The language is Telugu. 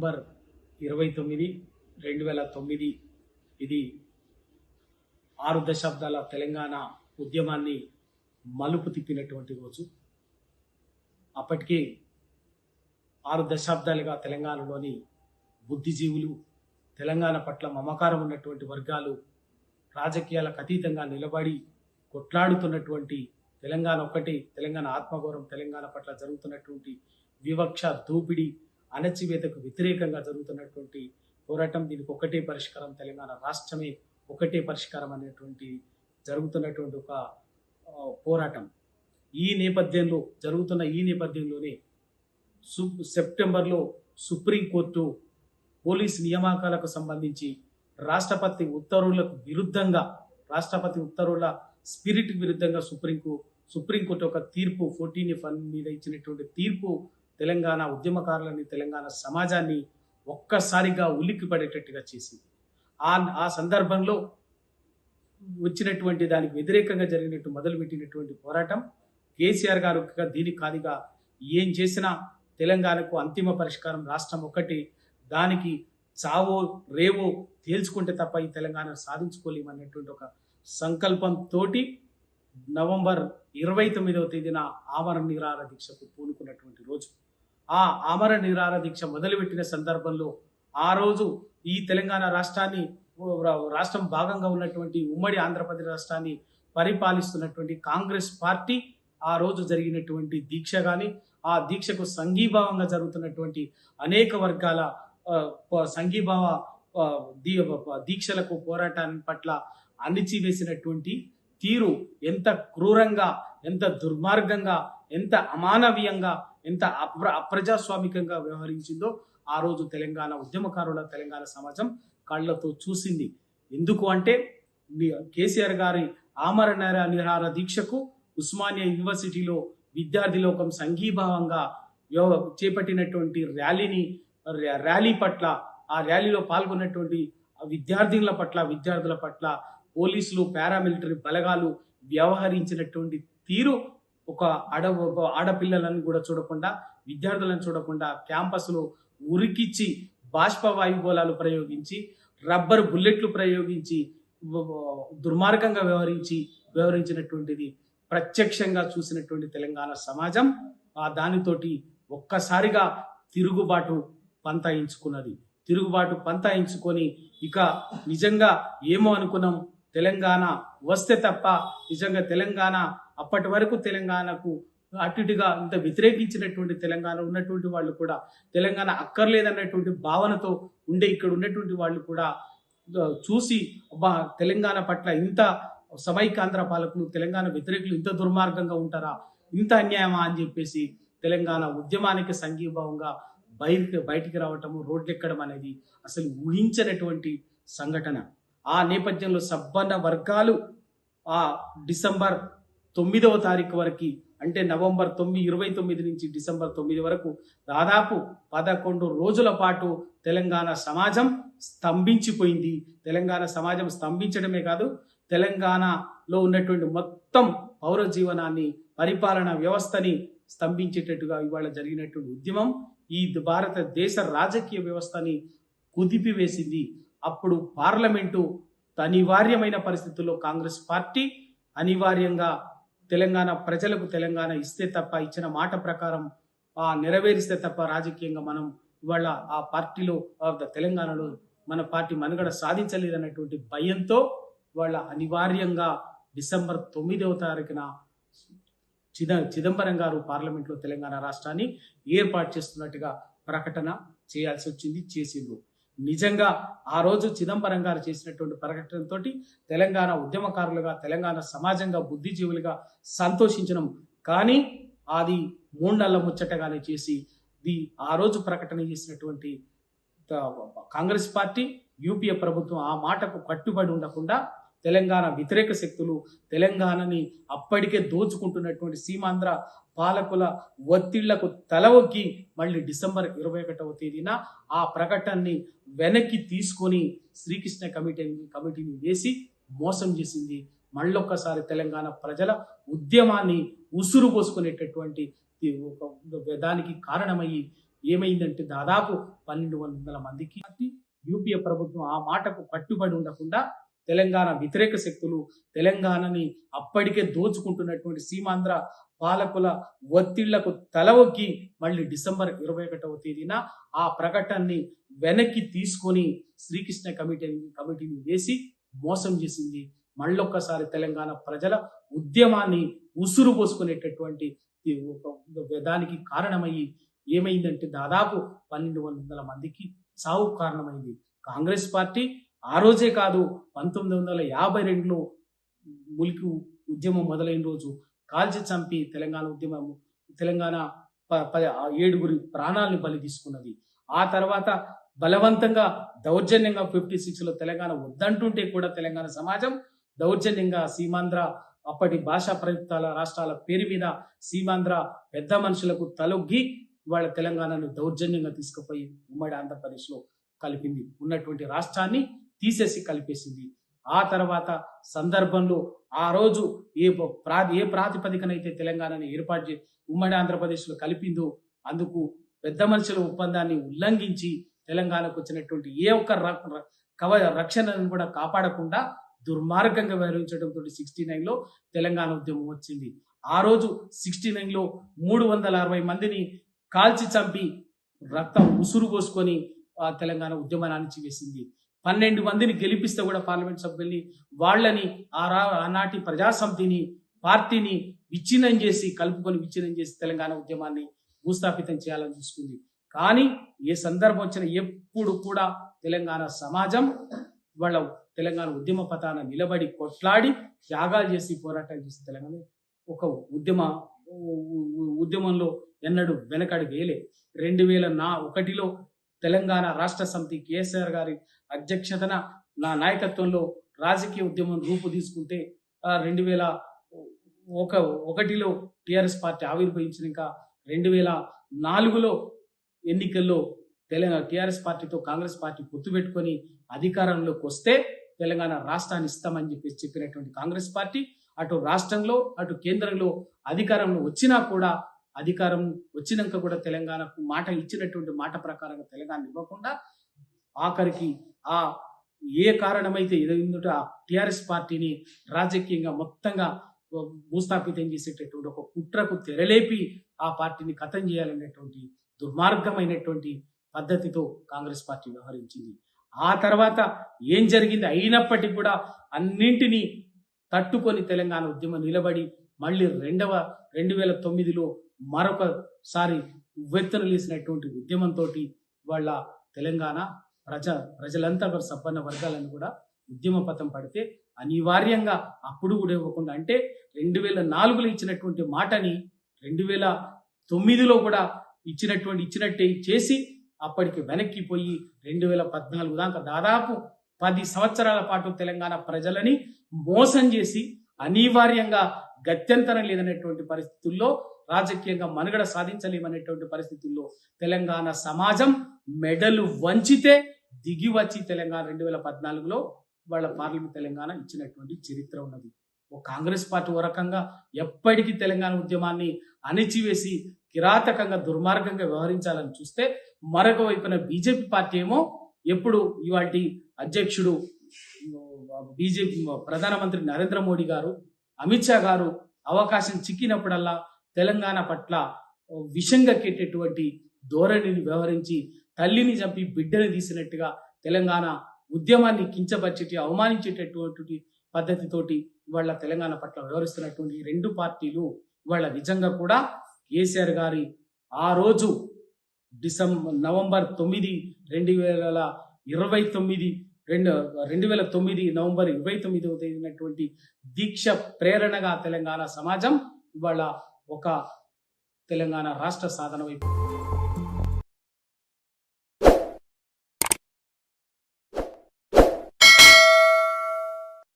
నవంబర్ 29, 2009 ఇది 6 దశాబ్దాల తెలంగాణ ఉద్యమాన్ని మలుపు తిప్పినటువంటి రోజు. అప్పటికే 6 దశాబ్దాలుగా తెలంగాణలోని బుద్ధిజీవులు, తెలంగాణ పట్ల మమకారం ఉన్నటువంటి వర్గాలు రాజకీయాలకు అతీతంగా నిలబడి కొట్లాడుతున్నటువంటి తెలంగాణ ఒక్కటి, తెలంగాణ ఆత్మగౌరవం, తెలంగాణ పట్ల జరుగుతున్నటువంటి వివక్ష, దోపిడీ, అణచివేతకు వ్యతిరేకంగా జరుగుతున్నటువంటి పోరాటం, దీనికి ఒకటే పరిష్కారం, తెలంగాణ రాష్ట్రమే ఒకటే పరిష్కారం అనేటువంటి జరుగుతున్నటువంటి ఒక పోరాటం. ఈ నేపథ్యంలోనే సెప్టెంబర్లో సుప్రీంకోర్టు పోలీస్ నియామకాలకు సంబంధించి రాష్ట్రపతి ఉత్తర్వుల స్పిరిట్ విరుద్ధంగా సుప్రీంకోర్టు ఒక తీర్పు 14F మీద ఇచ్చినటువంటి తీర్పు తెలంగాణ ఉద్యమకారులని, తెలంగాణ సమాజాన్ని ఒక్కసారిగా ఉలిక్కిపడేటట్టుగా చేసింది. ఆ సందర్భంలో వచ్చినటువంటి దానికి వ్యతిరేకంగా మొదలుపెట్టినటువంటి పోరాటం కేసీఆర్ గారు దీనికి కాదుగా ఏం చేసినా తెలంగాణకు అంతిమ పరిష్కారం రాష్ట్రం ఒకటి, దానికి చావో రేవో తేల్చుకుంటే తప్ప ఈ తెలంగాణను సాధించుకోలేమనేటువంటి ఒక సంకల్పంతో నవంబర్ 29వ తేదీన ఆమరణ నిరాహార దీక్షకు పూనుకున్నటువంటి రోజు. ఆ ఆమరణ నిరాహార దీక్ష మొదలుపెట్టిన సందర్భంలో ఆ రోజు ఈ తెలంగాణ రాష్ట్రం భాగంగా ఉన్నటువంటి ఉమ్మడి ఆంధ్రప్రదేశ్ రాష్ట్రాన్ని పరిపాలిస్తున్నటువంటి కాంగ్రెస్ పార్టీ ఆ రోజు జరిగినటువంటి దీక్ష కానీ, ఆ దీక్షకు సంఘీభావంగా జరుగుతున్నటువంటి అనేక వర్గాల సంఘీభావ దీక్షలకు, పోరాటాన్ని పట్ల అణిచివేసినటువంటి తీరు ఎంత క్రూరంగా, ఎంత దుర్మార్గంగా, ఎంత అమానవీయంగా, ఎంత అప్రజాస్వామికంగా వ్యవహరించిందో ఆ రోజు తెలంగాణ ఉద్యమకారుల, తెలంగాణ సమాజం కళ్ళతో చూసింది. ఎందుకు అంటే కేసీఆర్ గారి ఆమరణ నిరాహార దీక్షకు ఉస్మానియా యూనివర్సిటీలో విద్యార్థి లోకం సంఘీభావంగా చేపట్టినటువంటి ర్యాలీ పట్ల, ఆ ర్యాలీలో పాల్గొన్నటువంటి విద్యార్థుల పట్ల పోలీసులు, పారామిలిటరీ బలగాలు వ్యవహరించినటువంటి తీరు ఒక ఆడపిల్లలను కూడా చూడకుండా, విద్యార్థులను చూడకుండా క్యాంపస్లో ఉరికిచ్చి బాష్పవాయుగోళాలు ప్రయోగించి, రబ్బర్ బుల్లెట్లు ప్రయోగించి దుర్మార్గంగా వ్యవహరించినటువంటిది ప్రత్యక్షంగా చూసినటువంటి తెలంగాణ సమాజం దానితోటి ఒక్కసారిగా తిరుగుబాటు పంతాయించుకొని ఇక నిజంగా ఏమో అనుకున్నాం, తెలంగాణ వస్తే తప్ప నిజంగా తెలంగాణ అప్పటి వరకు తెలంగాణకు అటుగా ఇంత వ్యతిరేకించినటువంటి తెలంగాణ ఉన్నటువంటి వాళ్ళు కూడా తెలంగాణ అక్కర్లేదన్నటువంటి భావనతో ఇక్కడ ఉన్నటువంటి వాళ్ళు కూడా చూసి తెలంగాణ పట్ల ఇంత సమైకాంధ్ర పాలకులు, తెలంగాణ వ్యతిరేకులు ఇంత దుర్మార్గంగా ఉంటారా, ఇంత అన్యాయమా అని చెప్పేసి తెలంగాణ ఉద్యమానికి సంఘీభావంగా బయటికి రావటము, రోడ్లెక్కడం అనేది అసలు ఊహించనటువంటి సంఘటన. ఆ నేపథ్యంలో సబ్బన్న వర్గాలు ఆ డిసెంబర్ 9వ తారీఖు వరకు, అంటే నవంబర్ 29 నుంచి డిసెంబర్ 9 వరకు దాదాపు 11 రోజుల పాటు తెలంగాణ సమాజం స్తంభించిపోయింది. తెలంగాణ సమాజం స్తంభించడమే కాదు, తెలంగాణలో ఉన్నటువంటి మొత్తం పౌర జీవనాన్ని, పరిపాలనా వ్యవస్థని స్తంభించేటట్టుగా ఇవాళ జరిగినటువంటి ఉద్యమం ఈ భారతదేశ రాజకీయ వ్యవస్థని కుదిపివేసింది. అప్పుడు పార్లమెంటు అనివార్యమైన పరిస్థితుల్లో కాంగ్రెస్ పార్టీ అనివార్యంగా తెలంగాణ ప్రజలకు తెలంగాణ ఇస్తే తప్ప, ఇచ్చిన మాట ప్రకారం నెరవేరిస్తే తప్ప రాజకీయంగా మనం ఇవాళ ఆ పార్టీలో తెలంగాణలో మన పార్టీ మనుగడ సాధించలేదన్నటువంటి భయంతో ఇవాళ అనివార్యంగా డిసెంబర్ 9వ తారీఖున చిదంబరం గారు పార్లమెంట్లో తెలంగాణ రాష్ట్రాన్ని ఏర్పాటు చేస్తున్నట్టుగా ప్రకటన చేసిండ్రు. నిజంగా ఆ రోజు చిదంబరం గారు చేసినటువంటి ప్రకటనతో తెలంగాణ ఉద్యమకారులుగా, తెలంగాణ సమాజంగా, బుద్ధిజీవులుగా సంతోషించడం, కానీ అది 3 నెలల ముచ్చటగానే చేసి ఆ రోజు ప్రకటన చేసినటువంటి కాంగ్రెస్ పార్టీ, యూపీఏ ప్రభుత్వం ఆ మాటకు కట్టుబడి ఉండకుండా తెలంగాణ వ్యతిరేక శక్తులు తెలంగాణని అప్పటికే దోచుకుంటున్నటువంటి సీమాంధ్ర పాలకుల ఒత్తిళ్లకు తలవొగ్గి మళ్ళీ డిసెంబర్ 21వ తేదీన ఆ ప్రకటనని వెనక్కి తీసుకొని శ్రీకృష్ణ కమిటీని వేసి మోసం చేసింది. మళ్ళొక్కసారి తెలంగాణ ప్రజల ఉద్యమాన్ని ఉసురు పోసుకునేటటువంటి దానికి కారణమయ్యి ఏమైందంటే దాదాపు 1200 మందికి యూపీఏ ప్రభుత్వం ఆ మాటకు కట్టుబడి ఉండకుండా తెలంగాణ వ్యతిరేక శక్తులు తెలంగాణని అప్పటికే దోచుకుంటున్నటువంటి సీమాంధ్ర పాలకుల ఒత్తిళ్లకు తలవొగ్గి మళ్ళీ డిసెంబర్ 21వ తేదీన ఆ ప్రకటనని వెనక్కి తీసుకొని శ్రీకృష్ణ కమిటీని వేసి మోసం చేసింది. మళ్ళొక్కసారి తెలంగాణ ప్రజల ఉద్యమాన్ని ఉసురు పోసుకునేటటువంటి దానికి కారణమయ్యి ఏమైందంటే దాదాపు 1200 మందికి సావు కారణమైంది. కాంగ్రెస్ పార్టీ ఆ రోజే కాదు 1952లో ములికి ఉద్యమం మొదలైన రోజు కాల్చి చంపి తెలంగాణ 7గురి ప్రాణాలను బలి తీసుకున్నది. ఆ తర్వాత బలవంతంగా దౌర్జన్యంగా 56లో తెలంగాణ వద్దంటుంటే కూడా తెలంగాణ సమాజం దౌర్జన్యంగా సీమాంధ్ర అప్పటి భాషా ప్రయుక్తాల రాష్ట్రాల పేరు మీద సీమాంధ్ర పెద్ద మనుషులకు తలొగ్గి వాళ్ళ తెలంగాణను దౌర్జన్యంగా తీసుకుపోయి ఉమ్మడి ఆంధ్రప్రదేశ్లో కలిపింది. ఉన్నటువంటి రాష్ట్రాన్ని తీసేసి కలిపేసింది. ఆ తర్వాత సందర్భంలో ఆ రోజు ఏ ప్రాతిపదికనైతే తెలంగాణని ఏర్పాటు చేసి ఉమ్మడి ఆంధ్రప్రదేశ్లో కలిపిందో అందుకు పెద్ద మనుషుల ఒప్పందాన్ని ఉల్లంఘించి తెలంగాణకు వచ్చినటువంటి ఏ ఒక్క రక్షణను కూడా కాపాడకుండా దుర్మార్గంగా వ్యవహరించడంతో 69లో తెలంగాణ ఉద్యమం వచ్చింది. ఆ రోజు 69లో 360 మందిని కాల్చి చంపి రక్తం ఉసురు పోసుకొని ఆ తెలంగాణ ఉద్యమాన్ని అణిచివేసింది. 12 మందిని గెలిపిస్తే కూడా పార్లమెంట్ సభ్యుల్ని వాళ్ళని ఆనాటి ప్రజాసమితిని పార్టీని విచ్ఛిన్నం చేసి విచ్ఛిన్నం చేసి తెలంగాణ ఉద్యమాన్ని భూస్థాపితం చేయాలని చూసుకుంది. కానీ ఏ సందర్భం వచ్చినా ఎప్పుడు కూడా తెలంగాణ సమాజం వాళ్ళ తెలంగాణ ఉద్యమ పతాన నిలబడి కొట్లాడి త్యాగాలు చేసి పోరాటాలు చేసి తెలంగాణ ఒక ఉద్యమంలో ఎన్నడూ వెనకడి వేయలే. 2001లో తెలంగాణ రాష్ట్ర సమితి కేసీఆర్ గారి అధ్యక్షతన నా నాయకత్వంలో రాజకీయ ఉద్యమం రూపు తీసుకుంటే 2001లో టిఆర్ఎస్ పార్టీ ఆవిర్భవించినాక 2004లో ఎన్నికల్లో తెలంగాణ టిఆర్ఎస్ పార్టీతో కాంగ్రెస్ పార్టీ పొత్తు పెట్టుకొని అధికారంలోకి వస్తే తెలంగాణ రాష్ట్రాన్ని ఇస్తామని చెప్పినటువంటి కాంగ్రెస్ పార్టీ అటు రాష్ట్రంలో అటు కేంద్రంలో అధికారంలో వచ్చినా కూడా అధికారం వచ్చినాక కూడా తెలంగాణకు మాట ఇచ్చినటువంటి మాట ప్రకారంగా తెలంగాణ ఇవ్వకుండా ఆఖరికి ఆ ఏ కారణమైతే ఏదైందో ఆ టిఆర్ఎస్ పార్టీని రాజకీయంగా మొత్తంగా భూస్థాపితం చేసేటటువంటి ఒక కుట్రకు తెరలేపి ఆ పార్టీని ఖతం చేయాలనేటువంటి దుర్మార్గమైనటువంటి పద్ధతితో కాంగ్రెస్ పార్టీ వ్యవహరించింది. ఆ తర్వాత ఏం జరిగింది అయినప్పటికీ కూడా అన్నింటినీ తట్టుకొని తెలంగాణ ఉద్యమం నిలబడి మళ్ళీ 2009లో మరొకసారి ఉవ్వెత్తున లేసినటువంటి ఉద్యమంతో వాళ్ళ తెలంగాణ ప్రజలంతా సంపన్న వర్గాలను కూడా ఉద్యమ పథం పడితే అనివార్యంగా అప్పుడు కూడా ఇవ్వకుండా అంటే 2004లో ఇచ్చినటువంటి మాటని 2009లో కూడా ఇచ్చినట్టే చేసి అప్పటికి వెనక్కిపోయి 2014 దాకా దాదాపు 10 సంవత్సరాల పాటు తెలంగాణ ప్రజలని మోసం చేసి అనివార్యంగా గత్యంతరం లేదనేటువంటి పరిస్థితుల్లో రాజకీయంగా మనుగడ సాధించలేమనేటువంటి పరిస్థితుల్లో తెలంగాణ సమాజం మెడలు వంచితే దిగి వచ్చి తెలంగాణ 2014లో వాళ్ళ పార్లమెంట్ తెలంగాణ ఇచ్చినటువంటి చరిత్ర ఉన్నది. ఓ కాంగ్రెస్ పార్టీ ఓ రకంగా ఎప్పటికీ తెలంగాణ ఉద్యమాన్ని అణిచివేసి కిరాతకంగా దుర్మార్గంగా వ్యవహరించాలని చూస్తే మరొక వైపున బీజేపీ పార్టీ ఏమో ఎప్పుడు ఇవాల్టి అధ్యక్షుడు బీజేపీ ప్రధానమంత్రి నరేంద్ర మోడీ గారు అమిత్ షా గారు అవకాశం చిక్కినప్పుడల్లా తెలంగాణ పట్ల విషంగా కెట్టేటువంటి ధోరణిని వ్యవహరించి తల్లిని చంపి బిడ్డని తీసినట్టుగా తెలంగాణ ఉద్యమాన్ని కించపరిచేటి అవమానించేటటువంటి పద్ధతితోటి వాళ్ళ తెలంగాణ పట్ల వ్యవహరిస్తున్నటువంటి రెండు పార్టీలు వాళ్ళ నిజంగా కూడా కేసీఆర్ గారి ఆ రోజు నవంబర్ 9, 2009 నవంబర్ 29వ తేదీనటువంటి దీక్ష ప్రేరణగా తెలంగాణ సమాజం ఇవాళ ఒక తెలంగాణ రాష్ట్ర సాధన వైపు